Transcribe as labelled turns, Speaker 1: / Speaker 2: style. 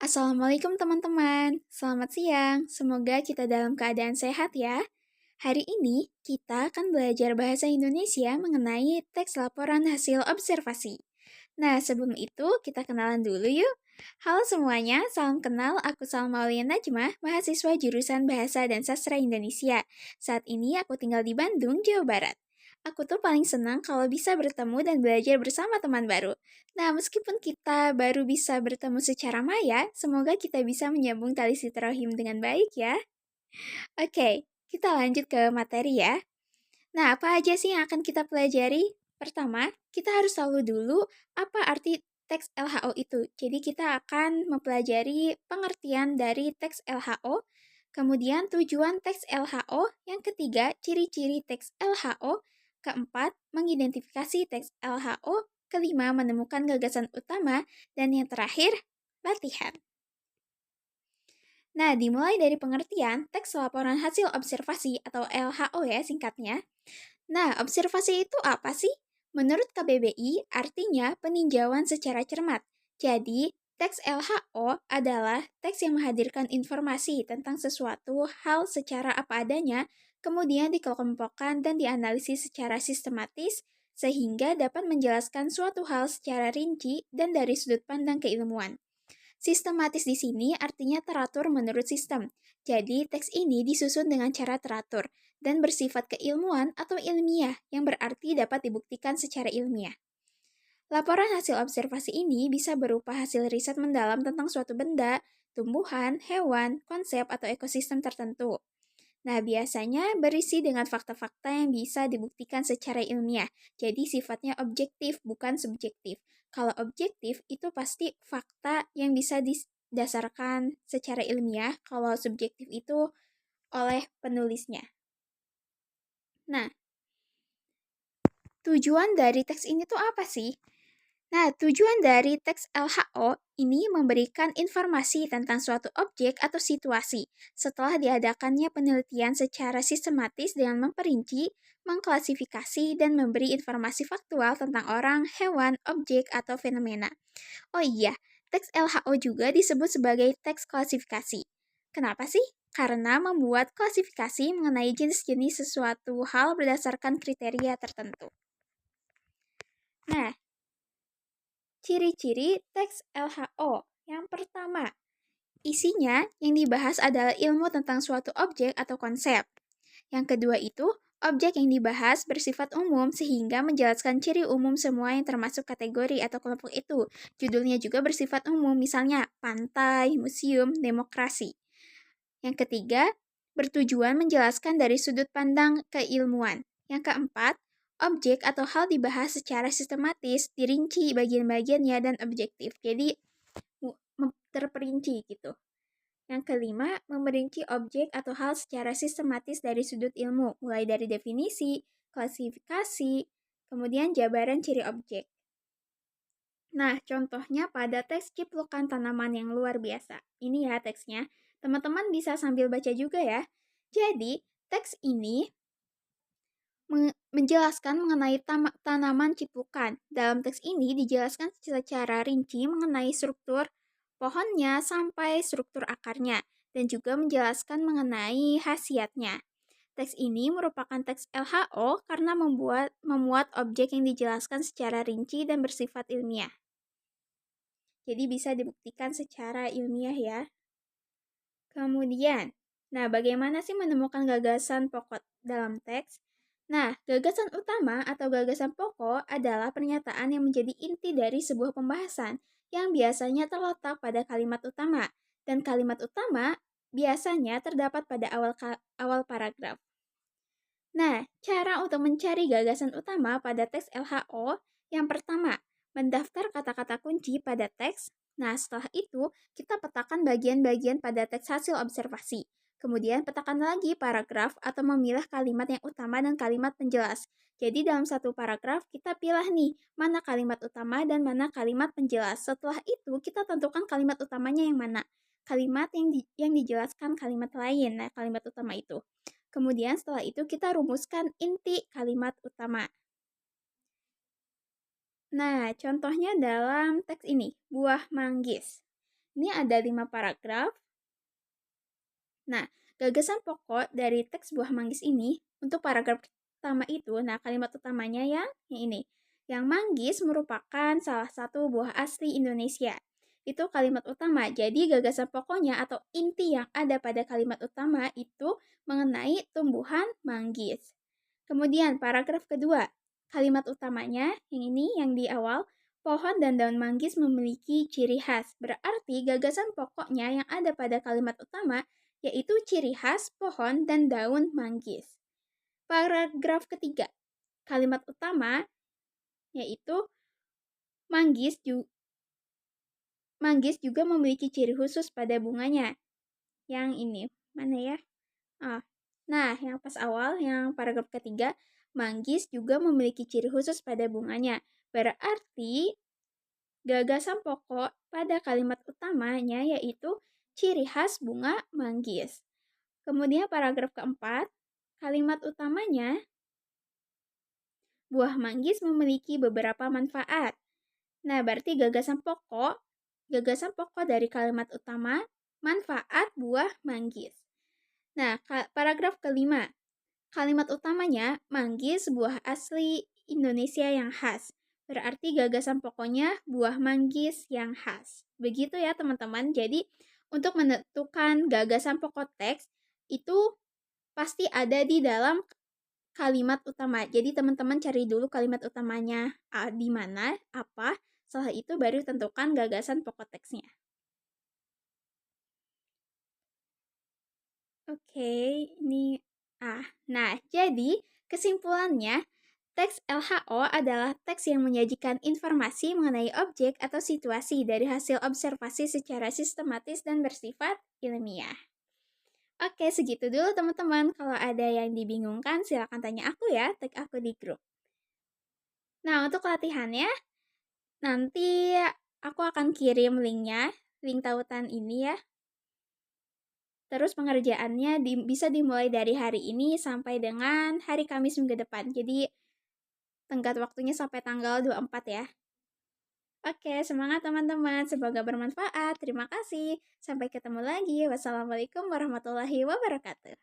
Speaker 1: Assalamualaikum teman-teman, selamat siang. Semoga kita dalam keadaan sehat ya. Hari ini kita akan belajar bahasa Indonesia mengenai teks laporan hasil observasi. Nah, sebelum itu kita kenalan dulu yuk. Halo semuanya, salam kenal. Aku Salma Aulia Najmah, mahasiswa jurusan Bahasa dan Sastra Indonesia. Saat ini aku tinggal di Bandung, Jawa Barat. Aku tuh paling senang kalau bisa bertemu dan belajar bersama teman baru. Nah, meskipun kita baru bisa bertemu secara maya, semoga kita bisa menyambung tali silaturahim dengan baik ya. Oke, kita lanjut ke materi ya. Nah, apa aja sih yang akan kita pelajari? Pertama, kita harus tahu dulu apa arti teks LHO itu. Jadi kita akan mempelajari pengertian dari teks LHO, kemudian tujuan teks LHO, yang ketiga, ciri-ciri teks LHO, keempat, mengidentifikasi teks LHO, kelima, menemukan gagasan utama, dan yang terakhir, latihan. Nah, dimulai dari pengertian teks laporan hasil observasi atau LHO ya singkatnya. Nah, observasi itu apa sih? Menurut KBBI, artinya peninjauan secara cermat. Jadi, teks LHO adalah teks yang menghadirkan informasi tentang sesuatu hal secara apa adanya, kemudian dikelompokkan dan dianalisis secara sistematis, sehingga dapat menjelaskan suatu hal secara rinci dan dari sudut pandang keilmuan. Sistematis di sini artinya teratur menurut sistem. Jadi, teks ini disusun dengan cara teratur dan bersifat keilmuan atau ilmiah yang berarti dapat dibuktikan secara ilmiah. Laporan hasil observasi ini bisa berupa hasil riset mendalam tentang suatu benda, tumbuhan, hewan, konsep, atau ekosistem tertentu. Nah, biasanya berisi dengan fakta-fakta yang bisa dibuktikan secara ilmiah. Jadi sifatnya objektif, bukan subjektif. Kalau objektif itu pasti fakta yang bisa didasarkan secara ilmiah. Kalau subjektif itu oleh penulisnya. Nah, tujuan dari teks ini tuh apa sih? Nah, tujuan dari teks LHO ini memberikan informasi tentang suatu objek atau situasi setelah diadakannya penelitian secara sistematis dengan memperinci, mengklasifikasi, dan memberi informasi faktual tentang orang, hewan, objek, atau fenomena. Oh iya, teks LHO juga disebut sebagai teks klasifikasi. Kenapa sih? Karena membuat klasifikasi mengenai jenis-jenis sesuatu hal berdasarkan kriteria tertentu. Nah, ciri-ciri teks LHO. Yang pertama, isinya yang dibahas adalah ilmu tentang suatu objek atau konsep. Yang kedua itu, objek yang dibahas bersifat umum sehingga menjelaskan ciri umum semua yang termasuk kategori atau kelompok itu. Judulnya juga bersifat umum, misalnya pantai, museum, demokrasi. Yang ketiga, bertujuan menjelaskan dari sudut pandang keilmuan. Yang keempat, objek atau hal dibahas secara sistematis, dirinci bagian-bagiannya dan objektif. Jadi terperinci gitu. Yang kelima, memerinci objek atau hal secara sistematis dari sudut ilmu, mulai dari definisi, klasifikasi, kemudian jabaran ciri objek. Nah, contohnya pada teks ciplukan tanaman yang luar biasa. Ini ya teksnya. Teman-teman bisa sambil baca juga ya. Jadi, teks ini menjelaskan mengenai tanaman ciplukan. Dalam teks ini dijelaskan secara rinci mengenai struktur pohonnya sampai struktur akarnya, dan juga menjelaskan mengenai khasiatnya. Teks ini merupakan teks LHO karena memuat objek yang dijelaskan secara rinci dan bersifat ilmiah. Jadi bisa dibuktikan secara ilmiah ya. Kemudian, bagaimana sih menemukan gagasan pokok dalam teks? Nah, gagasan utama atau gagasan pokok adalah pernyataan yang menjadi inti dari sebuah pembahasan yang biasanya terletak pada kalimat utama, dan kalimat utama biasanya terdapat pada awal paragraf. Nah, cara untuk mencari gagasan utama pada teks LHO, yang pertama, mendaftar kata-kata kunci pada teks. Nah, setelah itu, kita petakan bagian-bagian pada teks hasil observasi. Kemudian petakan lagi paragraf atau memilah kalimat yang utama dan kalimat penjelas. Jadi dalam satu paragraf kita pilih nih mana kalimat utama dan mana kalimat penjelas. Setelah itu kita tentukan kalimat utamanya yang mana. Kalimat yang dijelaskan kalimat lain. Nah, kalimat utama itu. Kemudian setelah itu kita rumuskan inti kalimat utama. Nah, contohnya dalam teks ini, buah manggis. Ini ada 5 paragraf. Nah, gagasan pokok dari teks Buah Manggis ini, untuk paragraf pertama itu, nah kalimat utamanya yang ini. Yang manggis merupakan salah satu buah asli Indonesia. Itu kalimat utama. Jadi gagasan pokoknya atau inti yang ada pada kalimat utama itu mengenai tumbuhan manggis. Kemudian paragraf kedua, kalimat utamanya yang ini yang di awal, pohon dan daun manggis memiliki ciri khas. Berarti gagasan pokoknya yang ada pada kalimat utama yaitu ciri khas pohon dan daun manggis. Paragraf ketiga, kalimat utama yaitu manggis juga memiliki ciri khusus pada bunganya. Yang ini, mana ya? Nah, yang pas awal, yang paragraf ketiga, manggis juga memiliki ciri khusus pada bunganya. Berarti, gagasan pokok pada kalimat utamanya yaitu ciri khas bunga manggis. Kemudian paragraf keempat, kalimat utamanya, buah manggis memiliki beberapa manfaat. Nah, berarti gagasan pokok dari kalimat utama, manfaat buah manggis. Nah, paragraf kelima, kalimat utamanya, manggis buah asli Indonesia yang khas. Berarti gagasan pokoknya buah manggis yang khas. Begitu ya teman-teman. Jadi untuk menentukan gagasan pokok teks itu pasti ada di dalam kalimat utama. Jadi teman-teman cari dulu kalimat utamanya di mana, apa. Setelah itu baru tentukan gagasan pokok teksnya. Oke, ini nah, jadi kesimpulannya, teks LHO adalah teks yang menyajikan informasi mengenai objek atau situasi dari hasil observasi secara sistematis dan bersifat ilmiah. Oke, segitu dulu teman-teman. Kalau ada yang dibingungkan, silakan tanya aku ya, tag aku di grup. Nah, untuk latihannya, nanti aku akan kirim linknya, link tautan ini ya. Terus pengerjaannya bisa dimulai dari hari ini sampai dengan hari Kamis minggu depan. Jadi tenggat waktunya sampai tanggal 24 ya. Oke, semangat teman-teman. Semoga bermanfaat. Terima kasih. Sampai ketemu lagi. Wassalamualaikum warahmatullahi wabarakatuh.